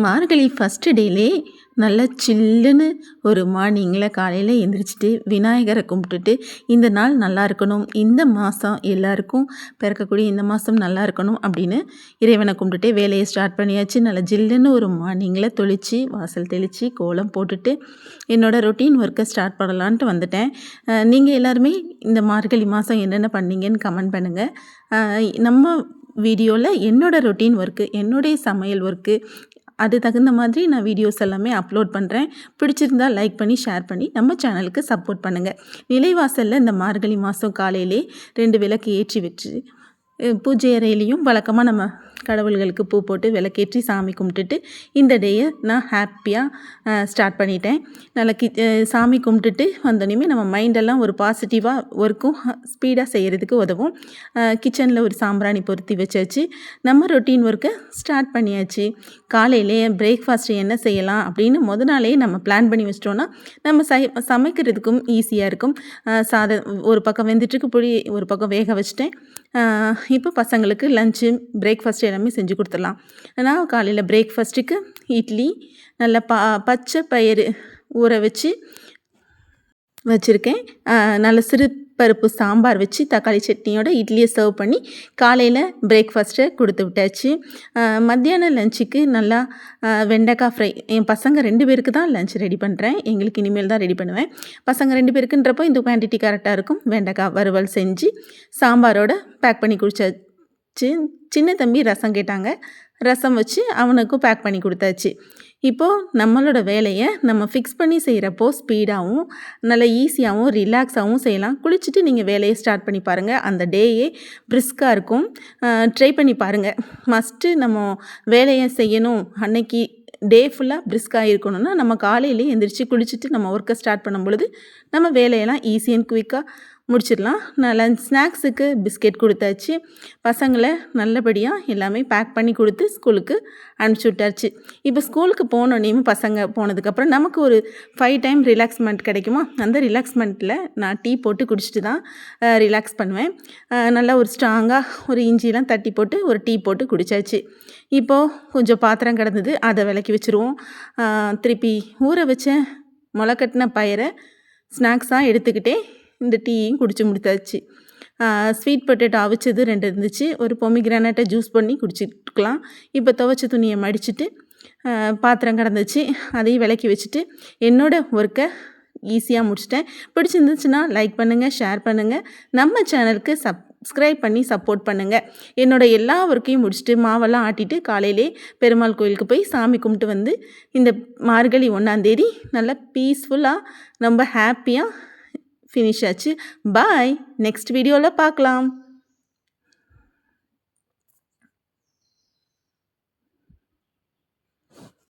மார்கழி first டேலே நல்லா சில்லுன்னு ஒரு மார்னிங்கில் காலையில் எழுந்திரிச்சிட்டு விநாயகரை கும்பிட்டுட்டு இந்த நாள் நல்லா இருக்கணும், இந்த மாதம் எல்லாருக்கும் பிறக்கக்கூடிய இந்த மாதம் நல்லா இருக்கணும் அப்படின்னு இறைவனை கும்பிட்டுட்டு வேலையை ஸ்டார்ட் பண்ணியாச்சு. நல்லா ஜில்லுன்னு ஒரு மார்னிங்கில் தொளிச்சு வாசல் தெளித்து கோலம் போட்டுட்டு என்னோடய ரொட்டீன் ஒர்க்கை ஸ்டார்ட் பண்ணலான்ட்டு வந்துட்டேன். நீங்கள் எல்லாருமே இந்த மார்கழி மாதம் என்னென்ன பண்ணீங்கன்னு கமெண்ட் பண்ணுங்கள். நம்ம வீடியோவில் என்னோடய ரொட்டீன் ஒர்க்கு, என்னுடைய சமையல் ஒர்க்கு, அது தகுந்த மாதிரி நான் வீடியோஸ் எல்லாமே அப்லோட் பண்ணுறேன். பிடிச்சிருந்தா லைக் பண்ணி ஷேர் பண்ணி நம்ம சேனலுக்கு சப்போர்ட் பண்ணுங்கள். நிலைவாசலில் இந்த மார்கழி மாதம் காலையிலே 2 விளக்கு ஏற்றி வச்சு பூஜை அறையிலையும் வழக்கமாக நம்ம கடவுள்களுக்கு பூ போட்டு விளக்கேற்றி சாமி கும்பிட்டுட்டு இந்த டேயை நான் ஹாப்பியாக ஸ்டார்ட் பண்ணிட்டேன். நல்லா சாமி கும்பிட்டுட்டு வந்தோடனே நம்ம மைண்டெல்லாம் ஒரு பாசிட்டிவாக ஒர்க்கும் ஸ்பீடாக செய்கிறதுக்கு உதவும். கிச்சனில் ஒரு சாம்பிராணி பொருத்தி வச்சாச்சு. நம்ம ரொட்டீன் ஒர்க்கை ஸ்டார்ட் பண்ணியாச்சு. காலையிலே பிரேக்ஃபாஸ்ட்டு என்ன செய்யலாம் அப்படின்னு நாளே நம்ம பிளான் பண்ணி வச்சிட்டோன்னா நம்ம சமைக்கிறதுக்கும் ஈஸியாக இருக்கும். சாதம் ஒரு பக்கம் வெந்துட்டுருக்கு, பொடி ஒரு பக்கம் வேக வச்சுட்டேன். இப்போ பசங்களுக்கு லஞ்சு பிரேக்ஃபாஸ்ட் எல்லாமே செஞ்சு கொடுத்துடலாம். நான் காலையில் பிரேக்ஃபாஸ்ட்டுக்கு இட்லி, நல்ல பச்சை பயிறு ஊற வச்சு வச்சுருக்கேன். நல்ல சிறு பருப்பு சாம்பார் வச்சு தக்காளி சட்னியோட இட்லியை சர்வ் பண்ணி காலையில் பிரேக்ஃபாஸ்ட்டை கொடுத்து விட்டாச்சு. மத்தியானம் லஞ்சுக்கு நல்லா வெண்டைக்காய் ஃப்ரை. என் பசங்க 2 பேருக்கு தான் லஞ்ச் ரெடி பண்ணுறேன். எங்களுக்கு இனிமேல் தான் ரெடி பண்ணுவேன். பசங்க 2 பேருக்குன்றப்போ இந்த குவான்டிட்டி கரெக்டாக இருக்கும். வெண்டைக்காய் வறுவல் செஞ்சு சாம்பாரோட பேக் பண்ணி குடிச்சாச்சு. சின்ன தம்பி ரசம் கேட்டாங்க, ரசம் வச்சு அவனுக்கும் பேக் பண்ணி கொடுத்தாச்சு. இப்போது நம்மளோட வேலையை நம்ம ஃபிக்ஸ் பண்ணி செய்கிறப்போ ஸ்பீடாகவும் நல்லா ஈஸியாகவும் ரிலாக்ஸாகவும் செய்யலாம். குளிச்சுட்டு நீங்கள் வேலையை ஸ்டார்ட் பண்ணி பாருங்கள். அந்த டேயே பிரிஸ்காக இருக்கும். ட்ரை பண்ணி பாருங்கள். மஸ்ட்டு நம்ம வேலையை செய்யணும், அன்னைக்கு டே ஃபுல்லாக பிரிஸ்காக இருக்கணும்னா நம்ம காலையிலேயே எந்திரிச்சு குளிச்சுட்டு நம்ம ஒர்க்கை ஸ்டார்ட் பண்ணும் பொழுது நம்ம வேலையெல்லாம் ஈஸி அண்ட் குயிக்காக முடிச்சிடலாம். நல்லா ஸ்நாக்ஸுக்கு பிஸ்கெட் கொடுத்தாச்சு. பசங்களை நல்லபடியாக எல்லாமே பேக் பண்ணி கொடுத்து ஸ்கூலுக்கு அனுப்பிச்சி விட்டாச்சு. இப்போ ஸ்கூலுக்கு போனோடனே பசங்க போனதுக்கப்புறம் நமக்கு ஒரு 5 டைம் ரிலாக்ஸ்மெண்ட் கிடைக்குமா. அந்த ரிலாக்ஸ்மெண்ட்டில் நான் டீ போட்டு குடிச்சிட்டு தான் ரிலாக்ஸ் பண்ணுவேன். நல்லா ஒரு ஸ்ட்ராங்காக ஒரு இஞ்சிலாம் தட்டி போட்டு ஒரு டீ போட்டு குடித்தாச்சு. இப்போது கொஞ்சம் பாத்திரம் கிடந்தது, அதை விளக்கி வச்சுருவோம். திருப்பி ஊற வச்ச முளைக்கட்டின பயிரை ஸ்நாக்ஸாக எடுத்துக்கிட்டே இந்த டீயும் குடிச்சு முடித்தாச்சு. ஸ்வீட் பொட்டேட்டோ அவிச்சது 2 இருந்துச்சு. ஒரு பொமிகிரானட்டை ஜூஸ் பண்ணி குடிச்சிட்டுக்கலாம். இப்போ துவைச்ச துணியை மடிச்சுட்டு பாத்திரம் கிடந்துச்சு, அதையும் விளக்கி வச்சுட்டு என்னோடய ஒர்க்கை ஈஸியாக முடிச்சிட்டேன். பிடிச்சிருந்துச்சுன்னா லைக் பண்ணுங்கள், ஷேர் பண்ணுங்கள், நம்ம சேனலுக்கு சப்ஸ்கிரைப் பண்ணி சப்போர்ட் பண்ணுங்கள். என்னோடய எல்லா ஒர்க்கையும் முடிச்சுட்டு மாவெல்லாம் ஆட்டிட்டு காலையிலே பெருமாள் கோயிலுக்கு போய் சாமி கும்பிட்டு வந்து இந்த மார்கழி 1ஆம் தேதி நல்லா பீஸ்ஃபுல்லாக ரொம்ப ஹாப்பியாக ஃபினிஷ் ஆச்சு. பாய். நெக்ஸ்ட் வீடியோவில் பார்க்கலாம்.